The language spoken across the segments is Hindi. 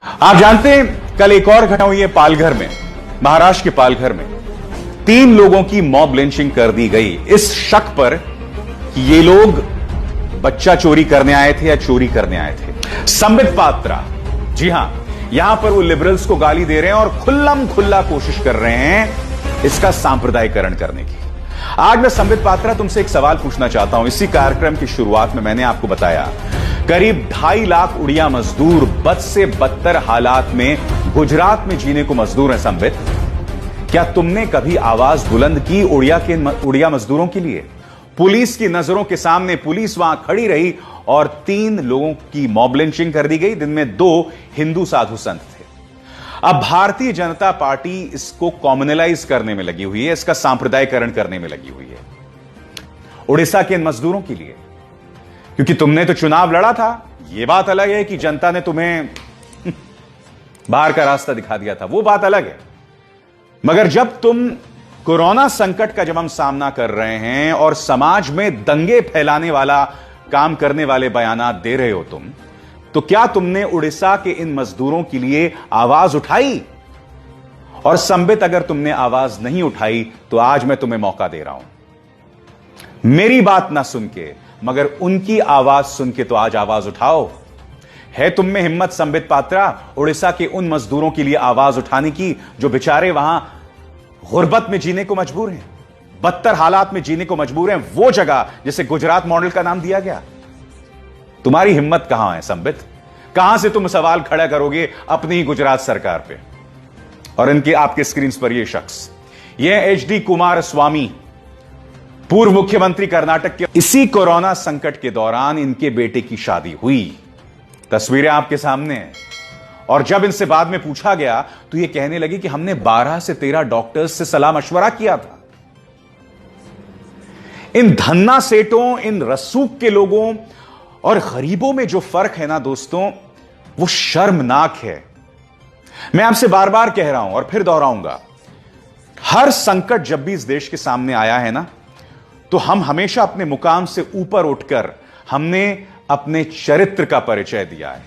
आप जानते हैं कल एक और घटना हुई है पालघर में, महाराष्ट्र के पालघर में 3 लोगों की मॉब लिंचिंग कर दी गई इस शक पर कि ये लोग बच्चा चोरी करने आए थे या चोरी करने आए थे। संबित पात्रा, जी हां, यहां पर वो लिबरल्स को गाली दे रहे हैं और खुल्लम खुल्ला कोशिश कर रहे हैं इसका सांप्रदायिकरण करने की। आज मैं संबित पात्रा तुमसे एक सवाल पूछना चाहता हूं। इसी कार्यक्रम की शुरुआत में मैंने आपको बताया करीब 2.5 लाख उड़िया मजदूर बद से बदतर हालात में गुजरात में जीने को मजदूर हैं। संबित, क्या तुमने कभी आवाज बुलंद की उड़िया मजदूरों के लिए? पुलिस की नजरों के सामने पुलिस वहां खड़ी रही और 3 लोगों की मॉब लिंचिंग कर दी गई, जिनमें 2 हिंदू साधु संत थे। अब भारतीय जनता पार्टी इसको कॉमनलाइज करने में लगी हुई है, इसका सांप्रदायिकरण करने में लगी हुई है उड़ीसा के इन मजदूरों के लिए, क्योंकि तुमने तो चुनाव लड़ा था। यह बात अलग है कि जनता ने तुम्हें बाहर का रास्ता दिखा दिया था, वो बात अलग है। मगर जब तुम कोरोना संकट का जब हम सामना कर रहे हैं और समाज में दंगे फैलाने वाला काम करने वाले बयानात दे रहे हो तुम, तो क्या तुमने उड़ीसा के इन मजदूरों के लिए आवाज उठाई? और संबित, अगर तुमने आवाज नहीं उठाई तो आज मैं तुम्हें मौका दे रहा हूं, मेरी बात ना सुन के मगर उनकी आवाज सुन के तो आज आवाज उठाओ। है तुम में हिम्मत संबित पात्रा उड़ीसा के उन मजदूरों के लिए आवाज उठाने की जो बेचारे वहां गुर्बत में जीने को मजबूर हैं, बदतर हालात में जीने को मजबूर हैं, वो जगह जिसे गुजरात मॉडल का नाम दिया गया? तुम्हारी हिम्मत कहां है संबित? कहां से तुम सवाल खड़ा करोगे अपनी ही गुजरात सरकार पे? और इनके आपके स्क्रीन पर ये शख्स, ये एचडी कुमारस्वामी, पूर्व मुख्यमंत्री कर्नाटक के। इसी कोरोना संकट के दौरान इनके बेटे की शादी हुई, तस्वीरें आपके सामने हैं। और जब इनसे बाद में पूछा गया तो ये कहने लगी कि हमने 12 से 13 डॉक्टर्स से सलाह मशवरा किया था। इन धन्ना सेठों, इन रसूख के लोगों और गरीबों में जो फर्क है ना दोस्तों, वो शर्मनाक है। मैं आपसे बार बार कह रहा हूं और फिर दोहराऊंगा, हर संकट जब भी इस देश के सामने आया है ना, तो हम हमेशा अपने मुकाम से ऊपर उठकर हमने अपने चरित्र का परिचय दिया है,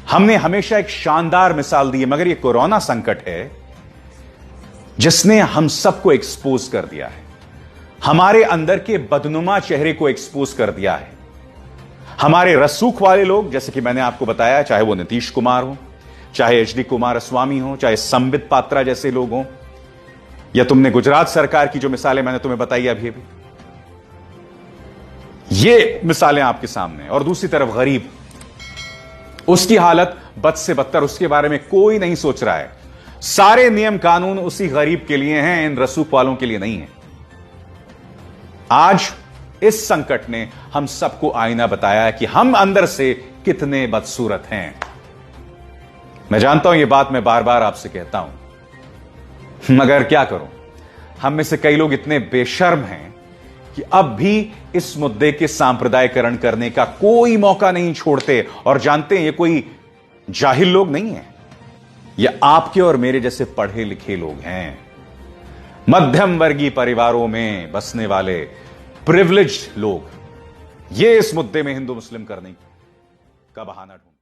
हमने हमेशा एक शानदार मिसाल दी है। मगर यह कोरोना संकट है जिसने हम सबको एक्सपोज कर दिया है, हमारे अंदर के बदनुमा चेहरे को एक्सपोज कर दिया है। हमारे रसूख वाले लोग, जैसे कि मैंने आपको बताया, चाहे वो नीतीश कुमार हो, चाहे एचडी कुमारस्वामी हो, चाहे संबित पात्रा जैसे लोग हों, या तुमने गुजरात सरकार की जो मिसालें मैंने तुम्हें बताई अभी अभी, ये मिसालें आपके सामने। और दूसरी तरफ गरीब, उसकी हालत बद से बदतर, उसके बारे में कोई नहीं सोच रहा है। सारे नियम कानून उसी गरीब के लिए हैं, इन रसूख वालों के लिए नहीं है। आज इस संकट ने हम सबको आईना बताया है कि हम अंदर से कितने बदसूरत हैं। मैं जानता हूं, यह बात मैं बार बार आपसे कहता हूं, मगर क्या करूं, हम में से कई लोग इतने बेशर्म हैं कि अब भी इस मुद्दे के सांप्रदायिकरण करने का कोई मौका नहीं छोड़ते। और जानते हैं, ये कोई जाहिल लोग नहीं है, ये आपके और मेरे जैसे पढ़े लिखे लोग हैं, मध्यम वर्गीय परिवारों में बसने वाले प्रिविलेज्ड लोग। ये इस मुद्दे में हिंदू मुस्लिम करने का बहाना ढूंढ